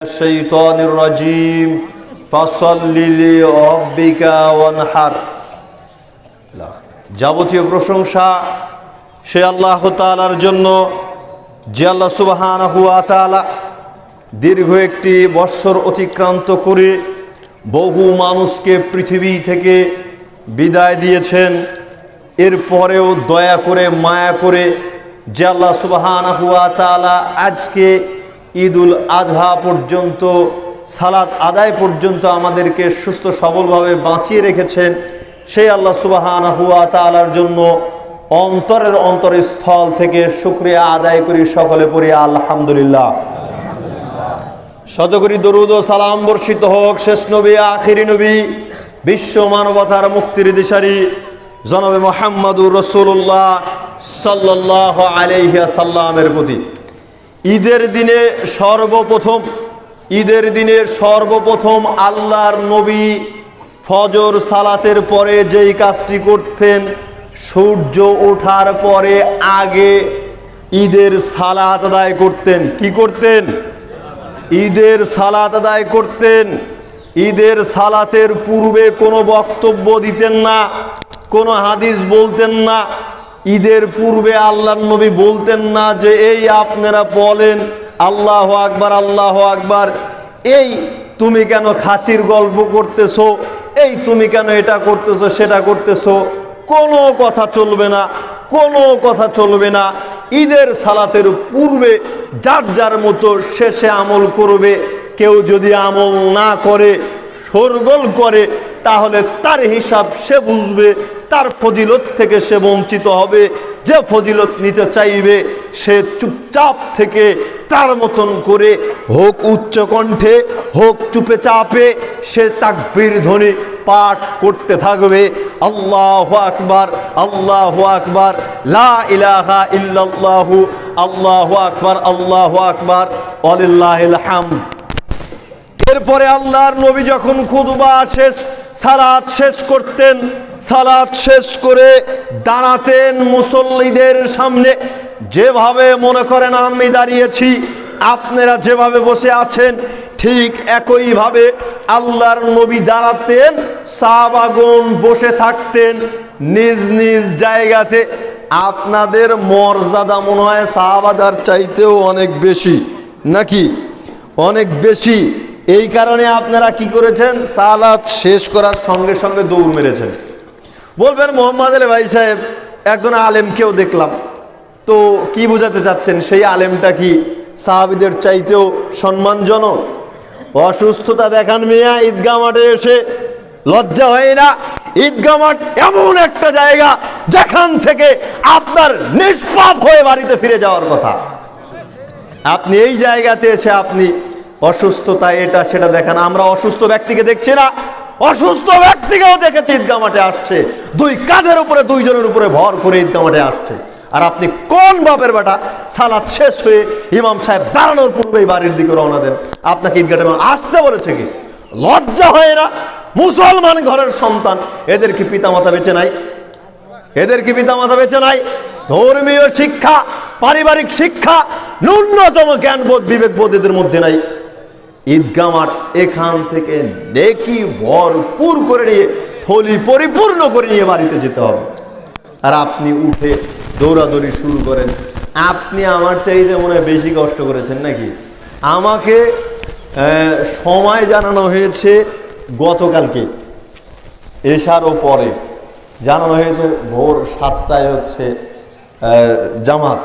الشيطان الرجيم فصل لربك وانحر যাবতীয় প্রশংসা সে আল্লাহ তাআলার জন্য যে আল্লাহ সুবহানাহু ওয়া তাআলা দীর্ঘ একটি বৎসর অতিক্রান্ত করে বহু মানুষকে পৃথিবী থেকে বিদায় দিয়েছেন। এরপরেও দয়া করে মায়া করে যে আল্লাহ সুবহানাহু ওয়া তাআলা আজকে ঈদুল আজহা পর্যন্ত সালাত আদায় পর্যন্ত আমাদেরকে সুস্থ সবলভাবে বাঁচিয়ে রেখেছেন, সেই আল্লাহ সুবহানাহু ওয়া তাআলার জন্য অন্তরের অন্তরস্থল থেকে শুকরিয়া আদায় করি। সকলে পড়ি আলহামদুলিল্লাহ। শতকরি দরুদ ও সালাম বর্ষিত হোক শেষ নবী আখিরি নবী বিশ্ব মানবতার মুক্তির দিশারি জনাবে মুহাম্মদুর রাসূলুল্লাহ সাল্লাল্লাহু আলাইহি ওয়াসাল্লামের প্রতি। ঈদের দিনে সর্বপ্রথম আল্লাহর নবী ফজর সালাতের পরে যেই কাজটি করতেন, সূর্য ওঠার পরে আগে ঈদের সালাত আদায় করতেন। কি করতেন? ঈদের সালাত আদায় করতেন। ঈদের সালাতের পূর্বে কোনো বক্তব্য দিতেন না, কোনো হাদিস বলতেন না। ঈদের পূর্বে আল্লাহর নবী বলতেন না যে এই আপনারা বলেন আল্লাহু আকবার আল্লাহু আকবার, এই তুমি কেন খাসির গল্প করতেছো, এই তুমি কেন এটা করতেছো সেটা করতেছো। কোনো কথা চলবে না, কোনো কথা চলবে না। ঈদের সালাতের পূর্বে যার যার মতো শেষে আমল করবে। কেউ যদি আমল না করে, শোরগোল করে, তাহলে তার হিসাব সে বুঝবে, তার ফজিলত থেকে সে বঞ্চিত হবে। যে ফজিলত নিতে চাইবে সে চুপচাপ থেকে তার মতন করে, হোক উচ্চ কণ্ঠে হোক চুপে চাপে, সে তাকবীর ধ্বনি পাঠ করতে থাকবে। আল্লাহু আকবার আল্লাহু আকবার লা ইলাহা ইল্লাল্লাহু আল্লাহু আকবার আল্লাহু আকবার ওয়ালিল্লাহিল হামদ। এরপরে আল্লাহর নবী যখন খুতবা শেষ, সালাত শেষ করতেন, সালাত শেষ করে দাঁড়াতেন মুসল্লিদের সামনে। যেভাবে মনে করেন আমি দাঁড়িয়েছি, আপনারা যেভাবে বসে আছেন ঠিক একইভাবে আল্লাহর নবী দাঁড়াতেন, সাহাবাগণ বসে থাকতেন নিজ নিজ জায়গাতে। আপনাদের মর্যাদা মনে হয় সাহাবাদের চাইতেও অনেক বেশি, নাকি? অনেক বেশি। এই কারণে আপনারা কি করেছেন? সালাত শেষ করার সঙ্গে সঙ্গে দৌড় মেরেছেন। বলবেন মোহাম্মদ আলী ভাই সাহেব একজন আলেমকেও দেখলাম, তো কি বোঝাতে চাচ্ছেন? সেই আলেমটা কি সাহাবীদের চাইতেও সম্মানজনক? অসুস্থতা দেখান মিয়া ঈদগাহ মাঠে এসে, লজ্জা হয় না? ঈদগাহ মাঠ এমন একটা জায়গা যেখান থেকে আপনার নিষ্পাপ হয়ে বাড়িতে ফিরে যাওয়ার কথা। আপনি এই জায়গাতে এসে আপনি অসুস্থতা এটা সেটা দেখান। আমরা অসুস্থ ব্যক্তিকে দেখছি না, অসুস্থ ব্যক্তিকেও দেখেছি ঈদগাহ মাঠে আসছে, দুই কাঁধের উপরে দুইজনের উপরে ভর করে ঈদগাহ মাঠে আসছে। আর আপনি কোন বাপের বেটা সালাত শেষ হয়ে ইমাম সাহেব দাঁড়ানোর পূর্বেই বাড়ির দিকে রওনা দেন? আপনাকে ঈদগাহে আসতে বলেছে কি? লজ্জা হয় না? মুসলমান ঘরের সন্তান, এদের কি পিতামাতা বেঁচে নাই? এদের কি পিতামাতা বেঁচে নাই? ধর্মীয় শিক্ষা, পারিবারিক শিক্ষা, ন্যূনতম জ্ঞানবোধ বিবেকবোধ এদের মধ্যে নাই। ঈদগাহ মাঠ এখান থেকে নেকি ভরপুর করে নিয়ে, থলি পরিপূর্ণ করে নিয়ে বাড়িতে যেতে হবে। আর আপনি উঠে দৌড়াদৌড়ি শুরু করেন। আপনি আমার চাইতে মনে হয় বেশি কষ্ট করেছেন নাকি? আমাকে সময় জানানো হয়েছে গতকালকে, এশারও পরে জানানো হয়েছে ভোর 7টায় হচ্ছে জামাত।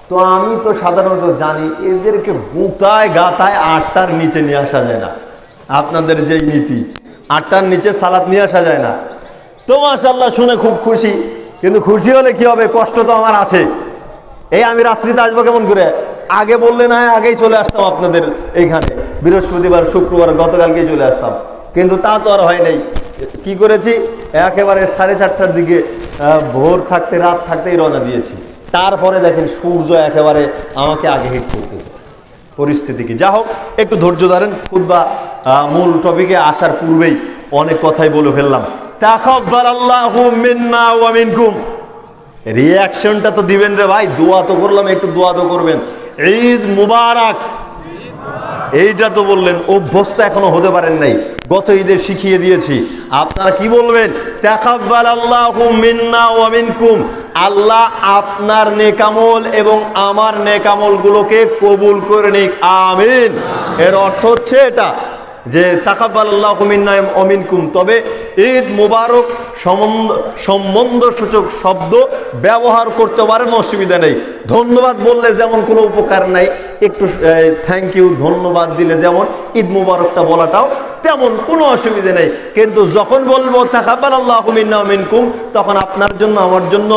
তো আমি তো সাধারণত জানি এদেরকে বুতায় গাতায় 8টার নিচে নিয়ে আসা যায় না। আপনাদের যেই নীতি, 8টার নিচে সালাত নিয়ে আসা যায় না। তো মাশাআল্লাহ শুনে খুব খুশি, কিন্তু খুশি হলে কি হবে? কষ্ট তো আমার আছে। এই আমি রাত্রিতে আসবো কেমন করে? আগে বললে না আগেই চলে আসতাম আপনাদের এইখানে, বৃহস্পতিবার শুক্রবার গতকালকেই চলে আসতাম, কিন্তু তা তো আর হয় নাই। কি করেছি? একেবারে 4:30টার দিকে ভোর থাকতে রাত থাকতেই রওনা দিয়েছি। তারপরে দেখেন সূর্য একেবারে আমাকে আগে হিট করতেছে। পরিস্থিতি কি? যা হোক, একটু ধৈর্য ধরেন। খুতবা মূল টপিকে আসার পূর্বেই অনেক কথাই বলে ফেললাম। তাকাব্বালাল্লাহু মিন্না ওয়া মিনকুম। রিঅ্যাকশনটা তো দিবেন রে ভাই, দোয়া তো করলাম, একটু দোয়া তো করবেন। ঈদ মুবারক। এইটা তো বললেন, অভ্যস্ত এখনো হতে পারেন নাই, গত ঈদে শিখিয়ে দিয়েছি। আপনারা কি বলবেন? তাকাব্বালাল্লাহু মিন্না ওয়া মিনকুম, আল্লাহ আপনার নেকামল এবং আমার নেকামলগুলোকে কবুল করে নিক, আমিন। এর অর্থ হচ্ছে এটা যে তাকাব্বালাল্লাহু মিন্না ওয়া মিনকুম। তবে ঈদ মুবারক সম্বন্ধসূচক শব্দ ব্যবহার করতে পারেন, অসুবিধা নেই। ধন্যবাদ বললে যেমন কোনো উপকার নাই, একটু থ্যাংক ইউ ধন্যবাদ দিলে যেমন ঈদ মুবারকটা বলাটাও তেমন কোনো অসুবিধা নেই। কিন্তু যখন বলবো তাকাব্বালাল্লাহু মিন্না ওয়া মিনকুম, তখন আপনার জন্য আমার জন্য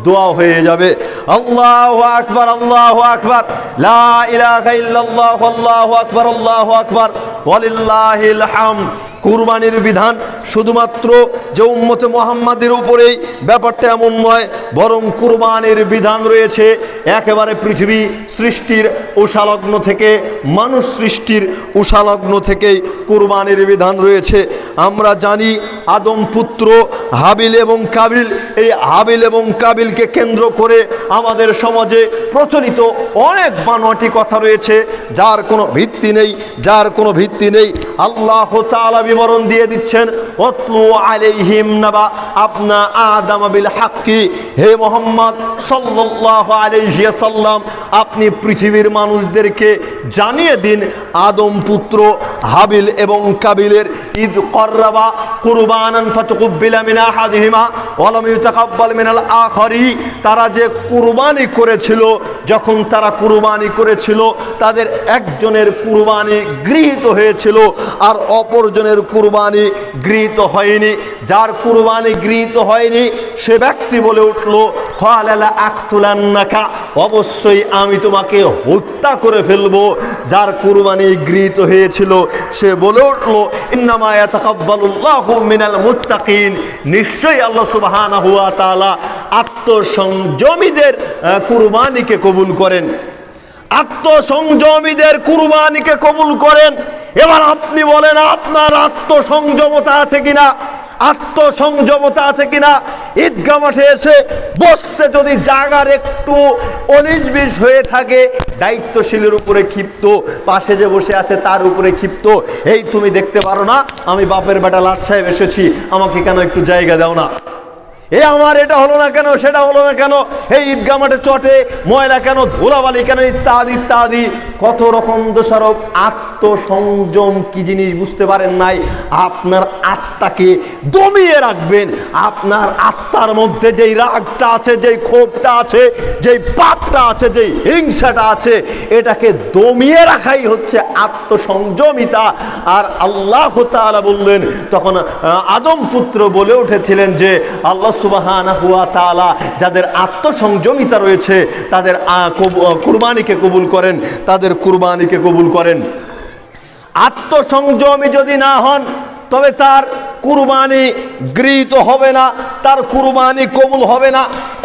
দোয়া হয়ে যাবে। আল্লাহু আকবার, আল্লাহু আকবার, লা ইলাহা ইল্লাল্লাহ, আল্লাহু আকবার, আল্লাহু আকবার, ওয়ালিল্লাহিল হামদ। কুরবানির বিধান শুধুমাত্র যে উম্মতে মুহাম্মাদের উপরেই ব্যাপারটা এমন নয়, বরং কুরবানির বিধান রয়েছে একেবারে পৃথিবী সৃষ্টির উষালগ্ন থেকে, মানুষ সৃষ্টির উষালগ্ন থেকেই কুরবানির বিধান রয়েছে। আমরা জানি আদম পুত্র হাবিল এবং কাবিল, এই হাবিল এবং কাবিলকে কেন্দ্র করে আমাদের সমাজে প্রচলিত অনেক বানোয়াটি কথা রয়েছে, যার কোনো ভিত্তি নেই, যার কোনো ভিত্তি নেই। আল্লাহ তাআলা বিবরণ দিয়ে দিচ্ছেন, ওয়াতলু আলাইহিম নাবা আবনা আদম বিল হাক্কি। হে মুহাম্মদ সাল্লাল্লাহু আলাইহি ওয়াসাল্লাম, আপনি পৃথিবীর মানুষদেরকে জানিয়ে দিন আদম পুত্র হাবিল এবং কাবিলের ঈদ কররাবা কুরবানান ফাতুকবিলা মিন আহাদিহিমা ওয়া লাম ইউতাকাব্বাল মিনাল আখারি। তারা যে কুরবানি করেছিল, যখন তারা কুরবানি করেছিল তাদের একজনের কুরবানি গৃহীত হয়েছিল আর অপরজনের কুরবানি গৃহীত হয়নি। যার কুরবানি গৃহীত হয়নি সে ব্যক্তি বলে উঠল, ক্বালা আকতুলান্নাকা, অবশ্যই আমি তোমাকে হত্যা করে ফেলবো। যার কুরবানি গৃহীত হয়েছিল সে বলে উঠল, ইন্নামা ইয়াতাকাব্বালুল্লাহু মিনাল মুত্তাকিন, নিশ্চয়ই আল্লাহ সুবহানাহু ওয়া তাআলা আত্মসংযমীদের কুরবানিকে কবুল করেন, আত্মসংযমীদের কুরবানিকে কবুল করেন। এবার আপনি বলেন আপনার আত্মসংযমতা আছে কিনা, আত্মসংযমতা আছে কিনা? ঈদগাহ মাঠে এসে বসতে যদি জায়গার একটু 19-20 হয়ে থাকে, দায়িত্বশীলের উপরে ক্ষিপ্ত, পাশে যে বসে আছে তার উপরে ক্ষিপ্ত, এই তুমি দেখতে পারো না আমি বাপের বেটা লাট সাহেব এসেছি, আমাকে কেন একটু জায়গা দাও না, এ আমার এটা হলো না কেন, সেটা হলো না কেন, এই ঈদগাহ মাঠে চটে ময়লা কেন, ধুলাবালি কেন, ইত্যাদি ইত্যাদি কত রকম দোষারোপ। আত্মসংযম কি জিনিস বুঝতে পারেন নাই। আপনার আত্মাকে দমিয়ে রাখবেন, আপনার আত্মার মধ্যে যেই রাগটা আছে, যেই ক্ষোভটা আছে, যেই পাপটা আছে, যেই হিংসাটা আছে, এটাকে দমিয়ে রাখাই হচ্ছে আত্মসংযমিতা। আর আল্লাহ তাআলা বললেন, তখন আদম পুত্র বলে উঠেছিলেন যে আল্লাহ সুবহানাহু ওয়া তাআলা যাদের আত্মসংযমিতা রয়েছে তাদের কুরবানিকে কবুল করেন, তাদের কুরবানিকে কবুল করেন। আত্মসংযমী যদি না হন তবে তার কুরবানি গৃহীত হবে না, তার কুরবানি কবুল হবে না।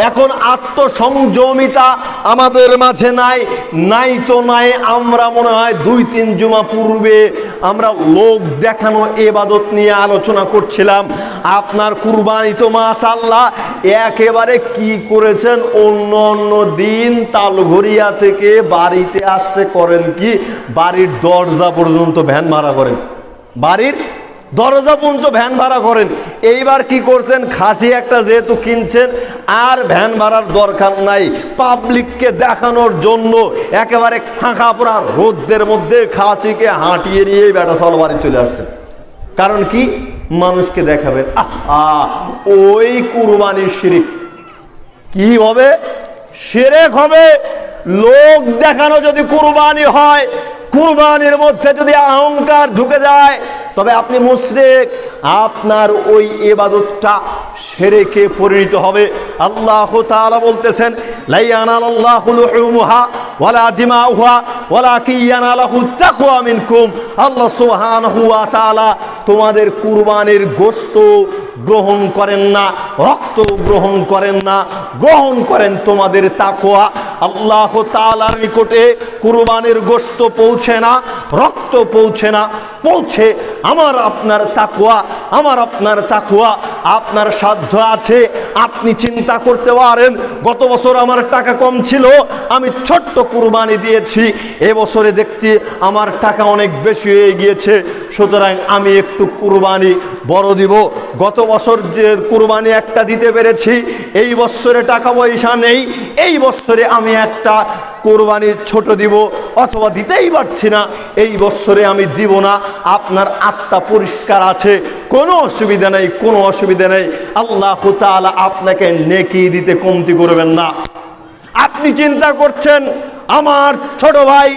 এখন আত্মসংযমিতা আমাদের মাঝে নাই, নাই তো নাই। আমরা মনে হয় 2-3 জুমা পূর্বে আমরা লোক দেখানো ইবাদত নিয়ে আলোচনা করছিলাম। আপনার কুরবানি তো মাশাআল্লাহ একেবারে কি করেছেন, অন্য অন্য দিন তালঘরিয়া থেকে বাড়িতে আসতে করেন কি, বাড়ির দরজা পর্যন্ত ভ্যান ভাড়া করেন, বাড়ির দরজা পর্যন্ত ভ্যান ভাড়া করেন। এইবার কি করছেন, খাসি একটা যেহেতু কিনছেন আর ভ্যান ভাড়ার দরকার নাই, পাবলিককে দেখানোর জন্য একেবারে ফাঁকা পোড়া রোদ্রের মধ্যে খাসিকে হাঁটিয়ে নিয়ে বেটা সল বাড়ি চলে আসছেন। কারণ কি, মানুষকে দেখাবেন। ওই কুরবানির শিরক কি হবে, শিরক হবে। লোক দেখানো যদি কুরবানি হয়, কুরবানির মধ্যে যদি অহংকার ঢুকে যায়, তবে আপনি মুশরিক, আপনার ওই ইবাদতটা শিরকে পরিণত হবে। আল্লাহ তাআলা বলতেছেন, লা ইয়ানালাল্লাহু লুহুমুহা ওয়ালা দিমাউহা ওয়ালাকিন ইয়ানালুহুত তাকওয়া মিনকুম। আল্লাহ সুবহানাহু ওয়া তাআলা তোমাদের কুরবানির গোশত গ্রহণ করেন না, রক্ত গ্রহণ করেন না, গ্রহণ করেন তোমাদের তাকওয়া। আল্লাহ তাআলার নিকটে কুরবানির গোশত পৌঁছে না, রক্ত পৌঁছে না, পৌঁছে আমার আপনার তাকওয়া। আমার আপনার তাকওয়া। আপনার সাধ্য আছে, আপনি চিন্তা করতে পারেন, গত বছর আমার টাকা কম ছিল, আমি ছোট্ট কুরবানি দিয়েছি, এবছরে দেখছি আমার টাকা অনেক বেশি হয়ে গিয়েছে, সুতরাং আমি একটু কুরবানি বড় দিব। গত বছর যে কুরবানি একটা দিতে পেরেছি, এই বছরে টাকা পয়সা নেই, এই বছরে আমি একটা কোরবানি ছোট দিব, অথবা দিতেই পারছি না, এই বছরে আমি দিব না। আপনার আত্মা পরিষ্কার আছে, কোনো অসুবিধা নেই, কোনো অসুবিধা নেই। আল্লাহ তাআলা আপনাকে নেকি দিতে কমতি করবেন না। আপনি চিন্তা করছেন আমার ছোট ভাই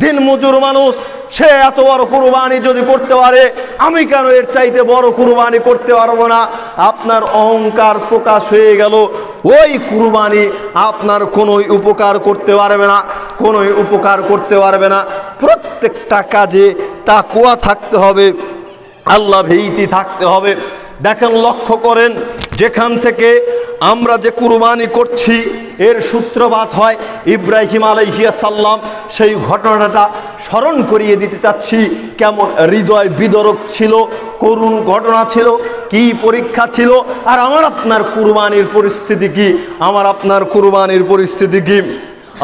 দিনমজুর মানুষ, সে এত বড় কুরবানি যদি করতে পারে, আমি কেন এর চাইতে বড় কুরবানি করতে পারবো না? আপনার অহংকার প্রকাশ হয়ে গেল। ওই কুরবানি আপনার কোনোই উপকার করতে পারবে না, কোনোই উপকার করতে পারবে না। প্রত্যেকটা কাজে তাকওয়া থাকতে হবে, আল্লাহ ভীতি থাকতে হবে। দেখেন, লক্ষ্য করেন, যেখান থেকে আমরা যে কুরবানি করছি এর সূত্রপাত হয় ইব্রাহিম আলাইহিস সালাম। সেই ঘটনাটা স্মরণ করিয়ে দিতে চাচ্ছি। কেমন হৃদয় বিদরক ছিল, করুণ ঘটনা ছিল, কি পরীক্ষা ছিল। আর আমার আপনার কুরবানির পরিস্থিতি কি? আমার আপনার কুরবানির পরিস্থিতি কি?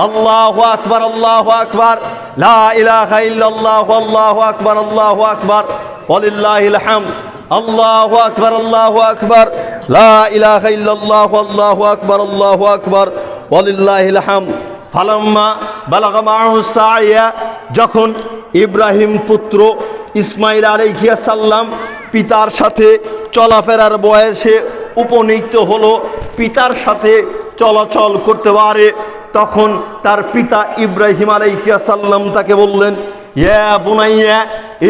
আল্লাহু আকবার, আল্লাহু আকবার, লা ইলাহা ইল্লাল্লাহু, আল্লাহু আকবার, আল্লাহু আকবার, ওয়ালিল্লাহিল হামদ। আল্লাহু আকবার, আল্লাহু আকবার, লা ইলাহা ইল্লাল্লাহু, আল্লাহু আকবার, আল্লাহু আকবার, ওয়ালিল্লাহিল হামদ। ফালাম্মা বালাগা মা'হু সা'য়া, যখন ইব্রাহিম পুত্র ইসমাইল আলাইহিস সালাম পিতার সাথে চলাফেরার বয়সে উপনীত হলো, পিতার সাথে চলাচল করতে পারে, তখন তার পিতা ইব্রাহিম আলাইহিস সালাম তাকে বললেন, ইয়া বুনাইয়া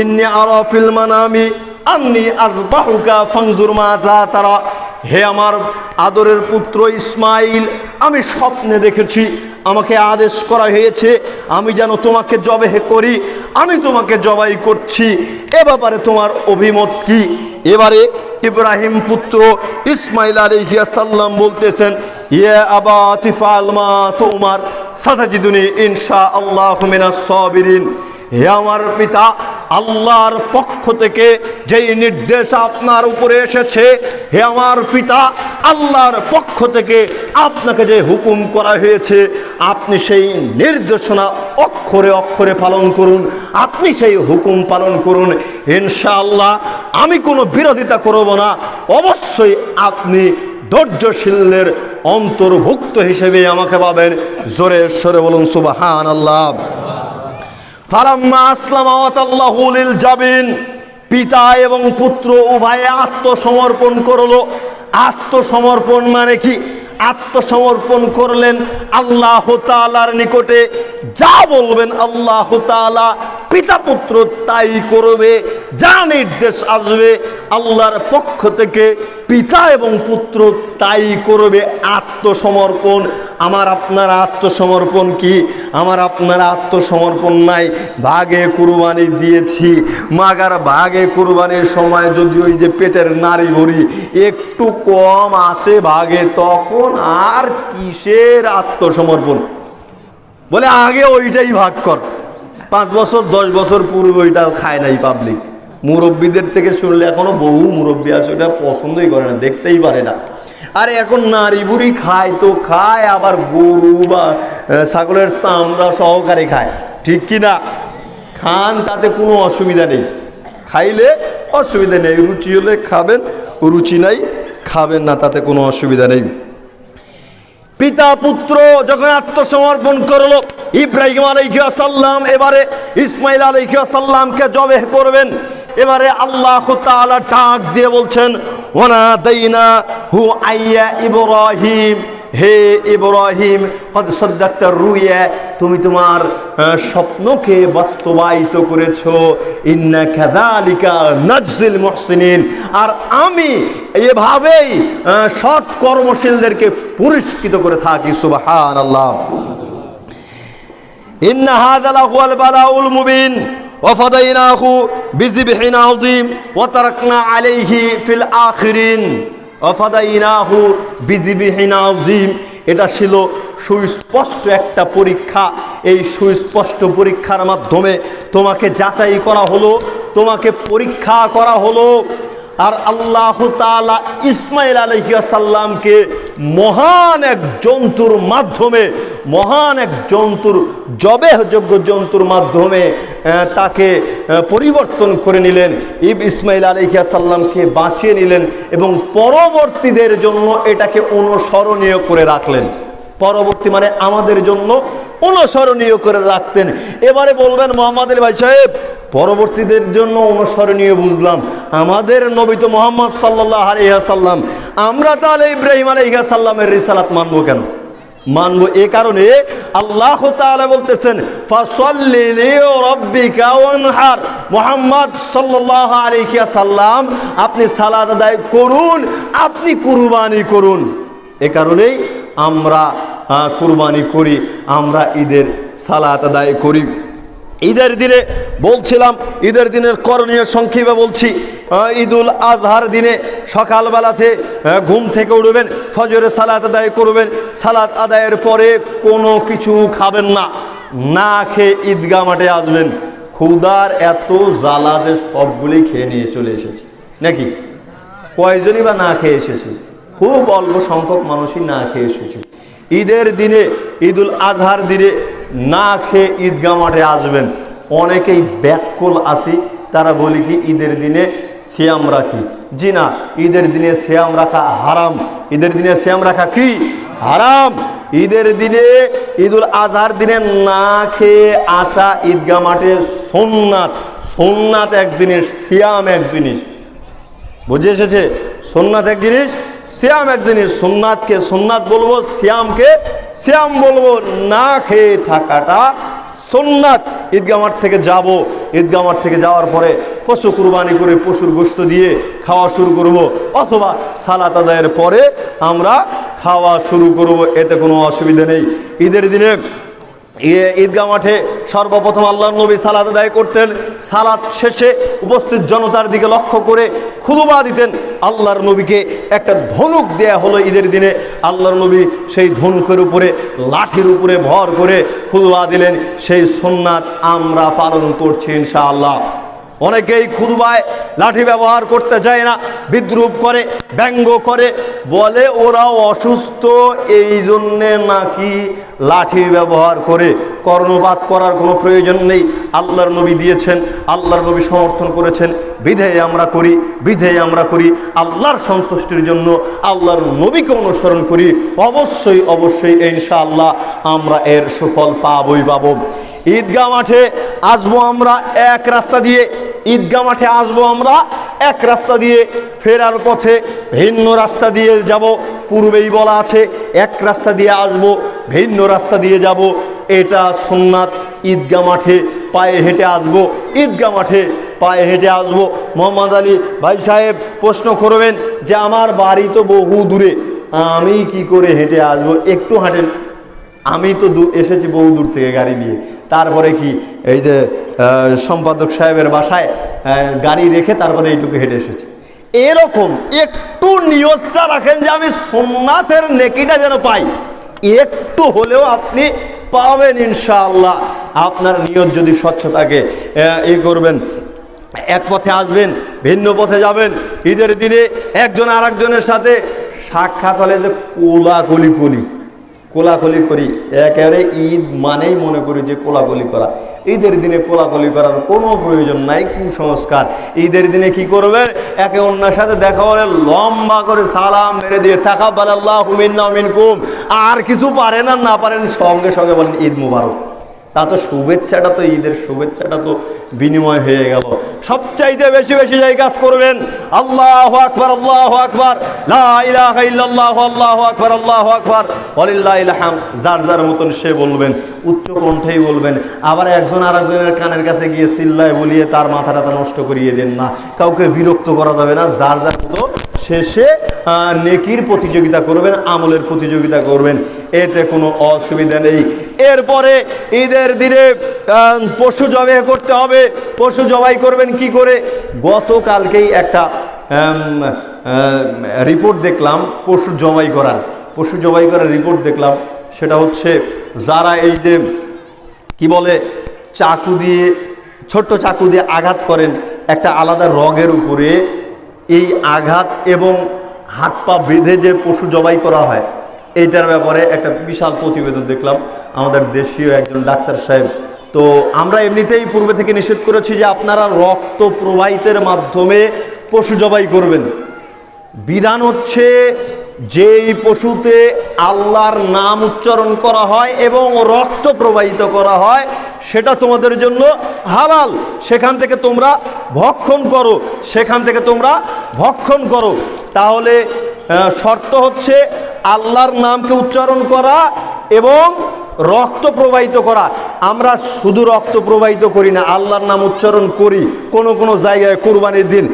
ইন্নী আরা ফিল মানামি আন্নী আযবাহুকা ফানজুর মাযা তারা। হে আমার আদরের পুত্র ইসমাইল, আমি স্বপ্নে দেখেছি, আমাকে আদেশ করা হয়েছে আমি যেন তোমাকে জবাই করি, আমি তোমাকে জবাই করছি, এ ব্যাপারে তোমার অভিমত কি? এবারে ইব্রাহিম পুত্র ইসমাইল আলাইহিস সালাম বলতেছেন, ইয়া আবাতি ফাআল মা তুমার সাতাজিদুনি ইনশাআল্লাহু মিনাস সাবিরিন। হে আমার পিতা, আল্লাহর পক্ষ থেকে যেই নির্দেশ আপনার উপরে এসেছে, হে আমার পিতা, আল্লাহর পক্ষ থেকে আপনাকে যে হুকুম করা হয়েছে, আপনি সেই নির্দেশনা অক্ষরে অক্ষরে পালন করুন, আপনি সেই হুকুম পালন করুন। ইনশাআল্লাহ আমি কোনো বিরোধিতা করব না, অবশ্যই আপনি ধৈর্যশীলের অন্তর্ভুক্ত হিসেবে আমাকে পাবেন। জোরে সরে বলুন সুবহানাল্লাহ। ফালাম্মা আসলামা ওয়া তাল্লাহু লিল জাবিন, পিতা এবং পুত্র উভয়ে আত্মসমর্পণ করলো। আত্মসমর্পণ মানে কি? আত্মসমর্পণ করলেন আল্লাহ তাআলার নিকটে, যা বলবেন আল্লাহ তাআলা পিতা পুত্র তাই করবে, যা নির্দেশ আসবে আল্লাহর পক্ষ থেকে পিতা এবং পুত্র তাই করবে। আত্মসমর্পণ। আমার আপনার আত্মসমর্পণ কি? আমার আপনার আত্মসমর্পণ নাই। ভাগে কুরবানি দিয়েছি, মাগার ভাগে কুরবানির সময় যদি ওই যে পেটের নাড়ি ভরি একটু কম আসে ভাগে, তখন আর কিসের আত্মসমর্পণ? বলে আগে ওইটাই ভাগ কর। 5 বছর 10 বছর পূর্বে ওইটা খায় নাই পাবলিক। মুরব্বীদের থেকে শুনলে এখনো বহু মুরব্বী আছে ওটা পছন্দই করে না, দেখতেই পারে না। আর এখন নারী বুড়ি খায় তো খায়, আবার গরু বা ছাগলের চামড়া সহকারে খায়, ঠিক কি না? খান, তাতে কোনো অসুবিধা নেই, খাইলে অসুবিধা নেই। রুচি হলে খাবেন, রুচি নাই খাবেন না, তাতে কোনো অসুবিধা নেই। পিতা পুত্র যখন আত্মসমর্পণ করলো, ইব্রাহিম আলাইহিস সালাম এবারে ইসমাইল আলাইহিস সালামকে জবাই করবেন। এবারে আল্লাহ তাআলা ডাক দিয়ে বলছেন, ওয়ানাদাইনাহু আইয়া ইব্রাহিম, হে ইব্রাহিম কদ সাদ্দাকতা রুইয়া, তুমি তোমার স্বপ্নকে বাস্তবায়িত করেছো। ইন্না কাযালিকা নাজজিল মুহসিনিন, আর আমি এভাবেই সৎ কর্মশীলদেরকে পুরস্কৃত করে থাকি। সুবহানাল্লাহ। ইন্না হাযা লাহুয়াল বালাউল মুবিন ওয়া ফাদাইনাহু বিযিবহিন আযীম ওয়া তারাকনা আলাইহি ফিল আখিরিন। ওয়া ফাদাইনাহু বিযিবহিন আযীম, এটা ছিল সুস্পষ্ট একটা পরীক্ষা। এই সুস্পষ্ট পরীক্ষার মাধ্যমে তোমাকে যাচাই করা হলো, তোমাকে পরীক্ষা করা হলো। আর আল্লাহ তাআলা ইসমাঈল আলাইহিস সালামকে মহান এক জন্তুর মাধ্যমে, মহান এক জন্তুর জবেহযোগ্য জন্তুর মাধ্যমে তাকে পরিবর্তন করে নিলেন। ইসমাঈল আলাইহিস সালামকে বাঁচিয়ে নিলেন এবং পরবর্তীদের জন্য এটাকে অনুসরণীয় করে রাখলেন। পরবর্তী মানে আমাদের জন্য অনুসরণীয় করে রাখতেন। এবারে বলবেন মোহাম্মদ আলী ভাই সাহেব, পরবর্তীদের জন্য অনুসরণীয় বুঝলাম, আমাদের নবী তো মুহাম্মদ সাল্লাল্লাহু আলাইহি ওয়াসাল্লাম, আমরা তাহলে ইব্রাহিম আলাইহিস সালামের রিসালাত মানবো কেন? মানবো এ কারণে আল্লাহ তাআলা বলতেছেন ফাসাল্লি লিরাব্বিকা ওয়ানহার, মুহাম্মদ সাল্লাল্লাহু আলাইহি ওয়াসাল্লাম আপনি সালাত আদায় করুন, আপনি কুরবানি করুন। এ কারণেই আমরা কুরবানি করি, আমরা ঈদের সালাত আদায় করি। ঈদের দিনে বলছিলাম, ঈদের দিনের করণীয় সংক্ষেপে বলছি। ঈদুল আজহার দিনে সকালবেলাতে ঘুম থেকে উঠবেন, ফজরের সালাত আদায় করবেন, সালাত আদায়ের পরে কোনো কিছু খাবেন না, না খেয়ে ঈদগাহ মাঠে আসবেন। ক্ষুধার এত জ্বালা যে সবগুলি খেয়ে নিয়ে চলে এসেছি, নাকি কয়জনই বা না খেয়ে এসেছি? খুব অল্প সংখ্যক মানুষই না খেয়ে এসেছি। ঈদের দিনে, ঈদুল আজহার দিনে না খেয়ে ঈদগাহ মাঠে আসবেন। অনেকেই ব্যাকুল আসি, তারা বলি কি ঈদের দিনে সিয়াম রাখি। জি না, ঈদের দিনে সিয়াম রাখা হারাম। ঈদের দিনে সিয়াম রাখা কি হারাম। ঈদের দিনে, ঈদুল আজহার দিনে না খেয়ে আসা ঈদগাহ মাঠে সুন্নাত। সুন্নাত এক জিনিস, সিয়াম এক জিনিস। বুঝে এসেছে? সুন্নাত এক জিনিস, সিয়াম এক জিনিস। সুন্নাতকে সুন্নাত বলবো, সিয়ামকে সিয়াম বলবো। না খেয়ে থাকাটা সুন্নাত। ঈদগাহ মাঠ থেকে যাব, ঈদগাহ মাঠ থেকে যাওয়ার পরে পশু কুরবানি করে পশুর গোশত দিয়ে খাওয়া শুরু করব, অথবা সালাত আদায়ের পরে আমরা খাওয়া শুরু করব, এতে কোনো অসুবিধা নেই। ঈদের দিনে ঈদগাহ মাঠে সর্বপ্রথম আল্লাহর নবী সালাত আদায় করতেন। সালাত শেষে উপস্থিত জনতার দিকে লক্ষ্য করে খুতবা দিতেন। আল্লাহর নবীকে একটা ধনুক দেয়া হলো ঈদের দিনে। আল্লাহর নবী সেই ধনুকের উপরে, লাঠির উপরে ভর করে খুতবা দিলেন। সেই সুন্নাত আমরা পালন করছি ইনশাআল্লাহ। অনেকেই খুতবায় লাঠি ব্যবহার করতে চায় না, বিদ্রুপ করে, ব্যঙ্গ করে, বলে ওরা অসুস্থ এই জন্যে নাকি লাঠি ব্যবহার করে। কর্ণপাত করার কোনো প্রয়োজন নেই। আল্লাহর নবী দিয়েছেন, আল্লাহর নবী সমর্থন করেছেন, বিধেয় আমরা করি, বিধেয় আমরা করি আল্লাহর সন্তুষ্টির জন্য, আল্লাহর নবীকে অনুসরণ করি। অবশ্যই অবশ্যই ইনশাআল্লাহ আমরা এর সুফল পাবই পাবো। ঈদগাহ মাঠে আসবো আমরা এক রাস্তা দিয়ে, ঈদগাহ মাঠে আসবো আমরা এক রাস্তা দিয়ে, ফেরার পথে ভিন্ন রাস্তা দিয়ে যাব। পূর্বেই বলা আছে এক রাস্তা দিয়ে আসবো, ভিন্ন রাস্তা দিয়ে যাব, এটা সুন্নাত। ঈদগাহ মাঠে পায়ে হেঁটে আসবো, ঈদগাহ মাঠে পায়ে হেঁটে আসবো। মোহাম্মদ আলী ভাই সাহেব প্রশ্ন করবেন যে আমার বাড়ি তো বহু দূরে, আমি কি করে হেঁটে আসবো? একটু হাঁটেন। আমি তো এসেছি বহু দূর থেকে গাড়ি নিয়ে, তারপরে কি এই যে সম্পাদক সাহেবের বাসায় গাড়ি রেখে তারপরে এইটুকু হেঁটে এসেছি। এরকম একটু নিয়তটা রাখেন যে আমি সুন্নাতের নেকিটা যেন পাই, একটু হলেও আপনি পাবেন ইনশাআল্লাহ। আপনার নিয়ত যদি স্বচ্ছ থাকে এই করবেন, এক পথে আসবেন, ভিন্ন পথে যাবেন। ঈদের দিনে একজন আর একজনের সাথে সাক্ষাৎ হলে যে কোলাকুলি করি, একেবারে ঈদ মানেই মনে করি যে কোলাকুলি করা। ঈদের দিনে কোলাকুলি করার কোনো প্রয়োজন নাই, কুসংস্কার। ঈদের দিনে কি করবেন? একে অন্যের সাথে দেখা হলে লম্বা করে সালাম মেরে দিয়ে তাকাব্বালাল্লাহু মিন্না ওয়া মিনকুম, আর কিছু পারেন আর না পারেন সঙ্গে সঙ্গে বলেন ঈদ মুবারক। তা তো শুভেচ্ছাটা তো, ঈদের শুভেচ্ছাটা তো বিনিময় হয়ে গেল। সবচাইতে বেশি বেশি যাই কাজ করবেন আল্লাহু আকবার, আল্লাহু আকবার, লা ইলাহা ইল্লাল্লাহু, আল্লাহু আকবার, আল্লাহু আকবার, ওয়ালিল্লাহিল হামদ। যার যার মতন সে বলবেন, উচ্চ কণ্ঠেই বলবেন। আবার একজন আর একজনের কানের কাছে গিয়ে চিল্লায় বলিয়ে তার মাথাটা নষ্ট করিয়ে দেন না, কাউকে বিরক্ত করা যাবে না। যার যার মতো শেষে নেকির প্রতিযোগিতা করবেন, আমলের প্রতিযোগিতা করবেন, এতে কোনো অসুবিধা নেই। এরপরে ঈদের দিনে পশু জবাই করতে হবে। পশু জবাই করবেন কি করে? গতকালকেই একটা রিপোর্ট দেখলাম পশু জবাই করার রিপোর্ট দেখলাম। সেটা হচ্ছে যারা এই যে কি বলে চাকু দিয়ে, ছোট্ট চাকু দিয়ে আঘাত করেন একটা আলাদা রগের উপরে, এই আঘাত এবং হাত পা বেঁধে যে পশু জবাই করা হয়, এইটার ব্যাপারে একটা বিশাল প্রতিবেদন দেখলাম আমাদের দেশীয় একজন ডাক্তার সাহেব। তো আমরা এমনিতেই পূর্বে থেকে নিষেধ করেছি যে আপনারা রক্ত প্রবাহিতের মাধ্যমে পশু জবাই করবেন। বিধান হচ্ছে যেই পশুতে আল্লাহর নাম উচ্চারণ করা হয় এবং রক্ত প্রবাহিত করা হয় সেটা তোমাদের জন্য হালাল, সেখান থেকে তোমরা ভক্ষণ করো, সেখান থেকে তোমরা ভক্ষণ করো। তাহলে শর্ত হচ্ছে আল্লাহর নামকে উচ্চারণ করা এবং রক্ত প্রবাহিত করা। আমরা শুধু রক্ত প্রবাহিত করি না, আল্লাহর নাম উচ্চারণ করি। কোন কোন জায়গায় কুরবানির দিন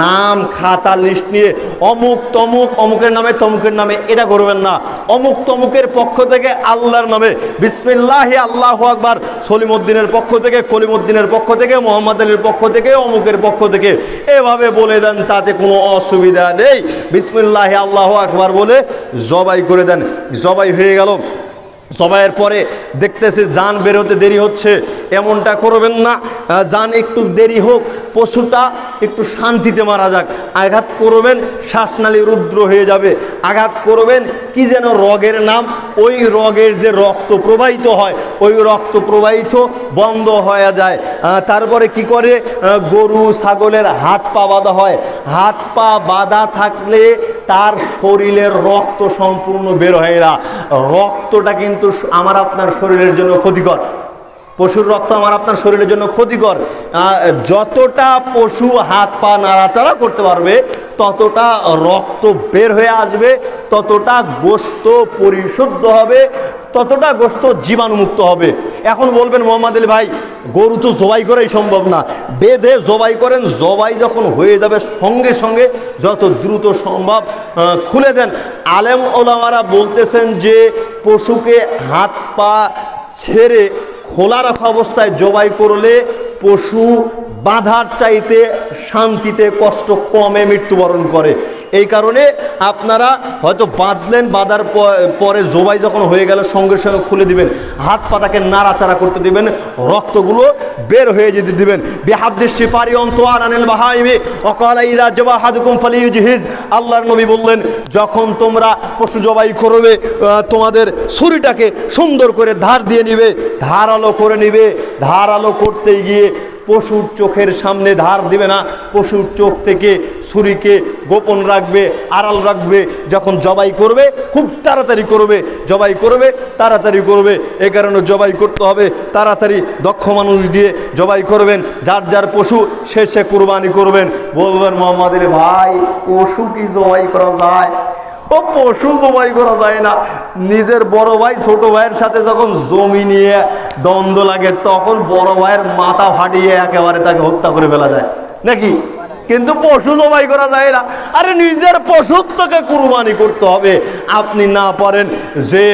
নাম খাতা লিস্ট নিয়ে অমুক তমুক, অমুকের নামে তমুকের নামে, এটা করবেন না। অমুক তমুকের পক্ষ থেকে আল্লাহর নামে বিসমিল্লাহি আল্লাহু আকবার, সলিমউদ্দিনের পক্ষ থেকে, কলিমউদ্দিনের পক্ষ থেকে, মোহাম্মদ আলীর পক্ষ থেকে, অমুকের পক্ষ থেকে, এভাবে বলে দেন, তাতে কোনো অসুবিধা নেই। বিসমিল্লাহি আল্লাহু আকবার বলে জবাই করে দেন। জবাই হয়ে গেল, জবাইয়ের পরে দেখতেছি জান বেরোতে দেরি হচ্ছে, এমনটা করবেন না। জান একটু দেরি হোক, পশুটা একটু শান্তিতে মারা যাক। আঘাত করবেন শ্বাসনালী রুদ্র হয়ে যাবে। আঘাত করবেন কি যেন রগের নাম, ওই রগের যে রক্ত প্রবাহিত হয় ওই রক্ত প্রবাহিত বন্ধ হয়ে যায়। তারপরে কি করে, গরু ছাগলের হাত পা বাঁধা হয়। হাত পা বাঁধা থাকলে তার শরীরের রক্ত সম্পূর্ণ বের হয় না। রক্তটা কিন্তু আমার আপনার শরীরের জন্য ক্ষতিকর। পশুর রক্ত আমার আপনার শরীরের জন্য ক্ষতিকর। যতটা পশু হাত পা নাড়াচাড়া করতে পারবে ততটা রক্ত বের হয়ে আসবে, ততটা গোশত পরিশুদ্ধ হবে, ততটা গোশত জীবাণুমুক্ত হবে। এখন বলবেন মোহাম্মদ আলী ভাই, গরু তো জবাই করাই সম্ভব না, বেঁধে জবাই করেন। জবাই যখন হয়ে যাবে সঙ্গে সঙ্গে যত দ্রুত সম্ভব খুলে দেন। আলেম ওলামারা বলতেছেন যে পশুকে হাত পা ছেড়ে খোলা রাখা অবস্থায় জবাই করলে পশু বাঁধার চাইতে শান্তিতে কষ্ট কমে মৃত্যুবরণ করে। এই কারণে আপনারা হয়তো বাঁধলেন, বাঁধার পরে জবাই যখন হয়ে গেল সঙ্গে সঙ্গে খুলে দিবেন, হাত পাতাকে নাড়াচাড়া করতে দিবেন, রক্তগুলো বের হয়ে যেতে দিবেন। বিহাদ্দিস শিফারি অন্তোয়ার আনিল বাহাইমি ওয়াকালা ইযা জাবাহাদুকুম ফালিইউজহিজ, আল্লাহর নবী বললেন যখন তোমরা পশু জবাই করবে তোমাদের ছুরিটাকে সুন্দর করে ধার দিয়ে নিবে, ধারালো করে নিবে। ধারালো করতে গিয়ে পশুর চোখের সামনে ধার দিবে না, পশুর চোখ থেকে ছুরিকে গোপন রাখবে, আড়াল রাখবে। যখন জবাই করবে খুব তাড়াতাড়ি করবে, জবাই করবে তাড়াতাড়ি করবে। এ কারণে জবাই করতে হবে তাড়াতাড়ি, দক্ষ মানুষ দিয়ে জবাই করবেন। যার যার পশু শেষে কুরবানি করবেন। বলবেন মোহাম্মদ আলী ভাই, পশু কি জবাই করা যায়? ও পশু জবাই করা যায় না। নিজের বড় ভাই ছোট ভাইয়ের সাথে যখন জমি নিয়ে দ্বন্দ্ব লাগে তখন বড় ভাইয়ের মাথা ফাটিয়ে একেবারে তাকে হত্যা করে ফেলা যায় নাকি? কিন্তু পশু জবাই করা যায় না। আরে নিজের পশুত্বকে কুরবানি করতে হবে। আপনি না পারেন যে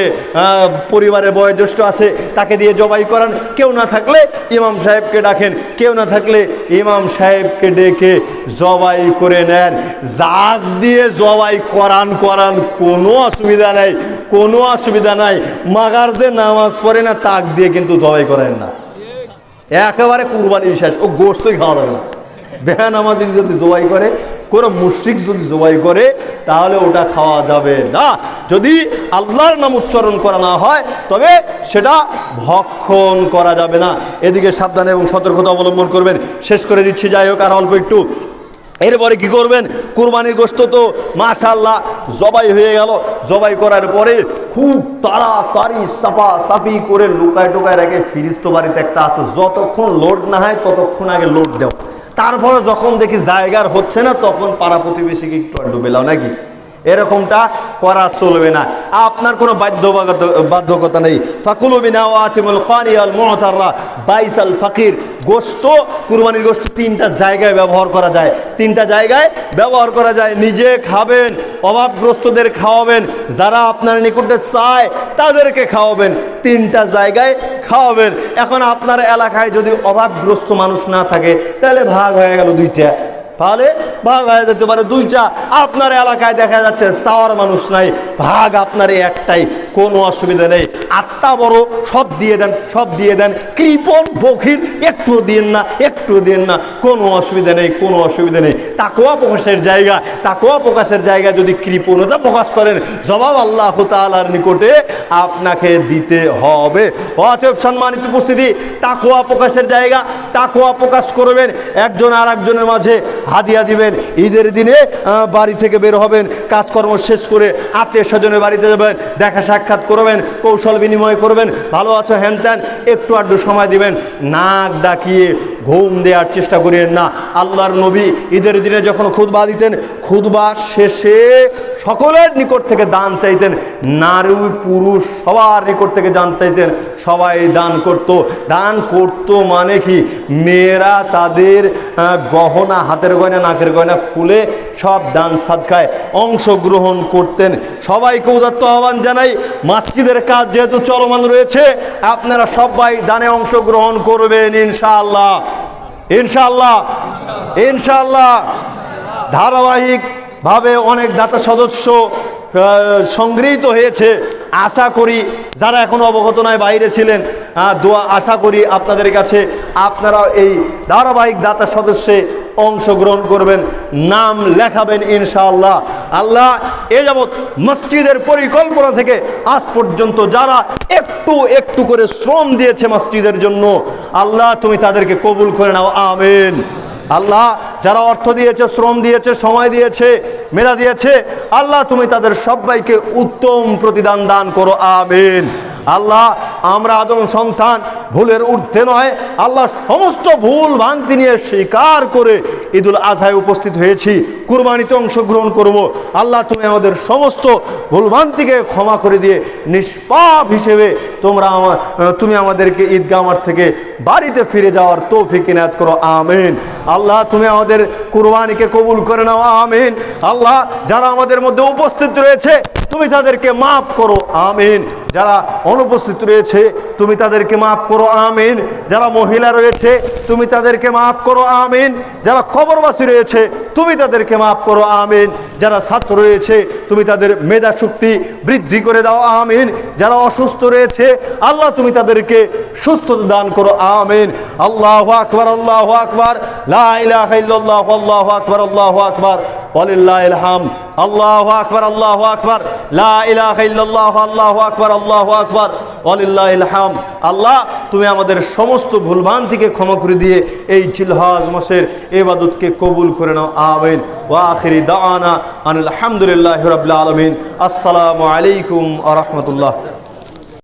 পরিবারের বয়োজ্যেষ্ঠ আছে তাকে দিয়ে জবাই করান, কেউ না থাকলে ইমাম সাহেবকে ডাকেন, কেউ না থাকলে ইমাম সাহেবকে ডেকে জবাই করে নেন। জাগ দিয়ে জবাই করান, কোনো অসুবিধা নাই, কোনো অসুবিধা নাই। মাগার যে নামাজ পড়ে না তাক দিয়ে কিন্তু জবাই করেন না, একেবারে কুরবানি শেষ, ও গোশতই খাওয়া যাবে না। বেনামাজি যদি জবাই করে, কোনো মুশরিক যদি জবাই করে তাহলে ওটা খাওয়া যাবে না। যদি আল্লাহর নাম উচ্চারণ করা না হয় তবে সেটা ভক্ষণ করা যাবে না। এদিকে সাবধান এবং সতর্কতা অবলম্বন করবেন। শেষ করে দিচ্ছি, যাই হোক আর অল্প একটু। এরপরে কি করবেন, কুরবানির গোশত তো মাশাআল্লাহ জবাই হয়ে গেল। জবাই করার পরে খুব তাড়াতাড়ি সাফা সাফি করে লুকায় টুকায় রেখে ফিরিস্ত বাড়িতে একটা আছে, যতক্ষণ লোড না হয় ততক্ষণ আগে লোড দাও। তারপরে যখন দেখি জায়গার হচ্ছে না তখন পাড়া প্রতিবেশীকে একটু আড্ডু বেলাও নাকি, এরকমটা করা চলবে না। আপনার কোনো বাধ্যকতা নেই। ফাকুলু বিনা ওয়া আতিমুল কানি আল মুতাররা বাইসাল ফাকির। গোশত, কুরবানির গোশত তিনটা জায়গায় ব্যবহার করা যায়, তিনটা জায়গায় ব্যবহার করা যায়। নিজে খাবেন, অভাবগ্রস্তদের খাওয়াবেন, যারা আপনার নিকটে চায় তাদেরকে খাওয়াবেন, তিনটা জায়গায় খাওয়াবেন। এখন আপনার এলাকায় যদি অভাবগ্রস্ত মানুষ না থাকে তাহলে ভাগ হয়ে গেল দুইটা, তাহলে ভাগ হয়ে যেতে পারে দুইটা। আপনার এলাকায় দেখা যাচ্ছে চাওয়ার মানুষ নাই, ভাগ আপনার একটাই, কোনো অসুবিধা নেই। আত্মা বড়, সব দিয়ে দেন, সব দিয়ে দেন। কৃপণ বখির, একটু দিন না, একটু দিন না, কোনো অসুবিধা নেই, কোনো অসুবিধা নেই। তাকওয়া প্রকাশের জায়গা, তাকওয়া প্রকাশের জায়গায় যদি কৃপণতা প্রকাশ করেন, জবাব আল্লাহ তাআলার নিকটে আপনাকে দিতে হবে। অতএব সম্মানিত উপস্থিতি, তাকওয়া প্রকাশের জায়গা, তাকওয়া প্রকাশ করবেন, একজন আর একজনের মাঝে হাদিয়া দিবেন। ঈদের দিনে বাড়ি থেকে বের হবেন, কাজকর্ম শেষ করে আত্মীয় স্বজনের বাড়িতে যাবেন, দেখা সাক্ষাৎ করবেন, কৌশল বিনিময় করবেন, ভালো আছো হ্যান ত্যান, একটু আধটু সময় দিবেন। নাক ডাকিয়ে ঘুম দেওয়ার চেষ্টা করিয়েন না। আল্লাহর নবী ঈদের দিনে যখন খুতবা দিতেন, খুতবা শেষে সকলের নিকট থেকে দান চাইতেন, নারী পুরুষ সবার নিকট থেকে দান চাইতেন, সবাই দান করত। দান করত মানে কি, মেয়েরা তাদের গহনা, হাতের গয়না, নাকের গয়না খুলে সব দান সাদকায় অংশগ্রহণ করতেন। সবাইকে উদাত্ত আহ্বান জানাই, মসজিদের কাজ যেহেতু চলমান রয়েছে, আপনারা সবাই দানে অংশগ্রহণ করবেন ইনশাআল্লাহ, ইনশাআল্লাহ, ইনশাআল্লাহ। ধারাবাহিকভাবে অনেক দাতা সদস্য সংগৃহীত হয়েছে। আশা করি যারা এখনো অবগত নয়, বাইরে ছিলেন, দোয়া আশা করি আপনাদের কাছে, আপনারা এই ধারাবাহিক দাতা সদস্যে অংশগ্রহণ করবেন, নাম লেখাবেন ইনশাআল্লাহ। আল্লাহ এ যাবৎ মসজিদের পরিকল্পনা থেকে আজ পর্যন্ত যারা একটু একটু করে শ্রম দিয়েছে মসজিদের জন্য, আল্লাহ তুমি তাদেরকে কবুল করে নাও, আমিন। আল্লাহ যারা অর্থ দিয়েছে, শ্রম দিয়েছে, সময় দিয়েছে, মেধা দিয়েছে, আল্লাহ তুমি তাদের সবাইকে উত্তম প্রতিদান দান করো, আমিন। আল্লাহ আমরা আদম সন্তান, ভুলের ঊর্ধ্বে নয়, আল্লাহ সমস্ত ভুল ভ্রান্তি নিয়ে স্বীকার করে ঈদুল আজহায় উপস্থিত হয়েছি, কুরবানিতে অংশগ্রহণ করব। আল্লাহ তুমি আমাদের সমস্ত ভুল ভ্রান্তিকে ক্ষমা করে দিয়ে নিষ্পাপ হিসেবে তুমি আমাদেরকে ঈদগাহ মাঠ থেকে বাড়িতে ফিরে যাওয়ার তৌফিক ইনায়াত করো, আমিন। আল্লাহ তুমি আমাদের কুরবানিকে কবুল করে নাও, আমিন। আল্লাহ যারা আমাদের মধ্যে উপস্থিত রয়েছে তুমি তাদেরকে মাফ করো, আমিন। যারা অনুপস্থিত রয়েছে তুমি তাদেরকে মাফ করো, আমিন। যারা মহিলা রয়েছে তুমি তাদেরকে মাফ করো, আমিন। যারা কবরবাসী রয়েছে তুমি তাদেরকে মাফ করো, আমিন। যারা ছাত্র রয়েছে তুমি তাদের মেধা শক্তি বৃদ্ধি করে দাও, আমিন। যারা অসুস্থ রয়েছে আল্লাহ তুমি তাদেরকে সুস্থতা দান করো, আমিন। আল্লাহু আকবার, আল্লাহু আকবার, লা ইলাহা ইল্লাল্লাহ, আল্লাহু আকবার, আল্লাহু আকবার, ওয়ালিল্লাহিল হামদ। আল্লাহু আকবার, আল্লাহু আকবার, লা ইলাহা ইল্লাল্লাহ, আল্লাহু আকবার, আল্লাহু আকবার, ওয়ালিল্লাহিল হামদ। আল্লাহ তুমি আমাদের সমস্ত ভুলভ্রান্তিকে ক্ষমা করে দিয়ে এই জিলহজ মাসের ইবাদতকে কবুল করে নাও, আমিন। ওয়া আখিরি দাওয়ানা আনিল হামদুলিল্লাহি রাব্বিল আলামিন। আসসালামু আলাইকুম ওয়া রাহমাতুল্লাহ।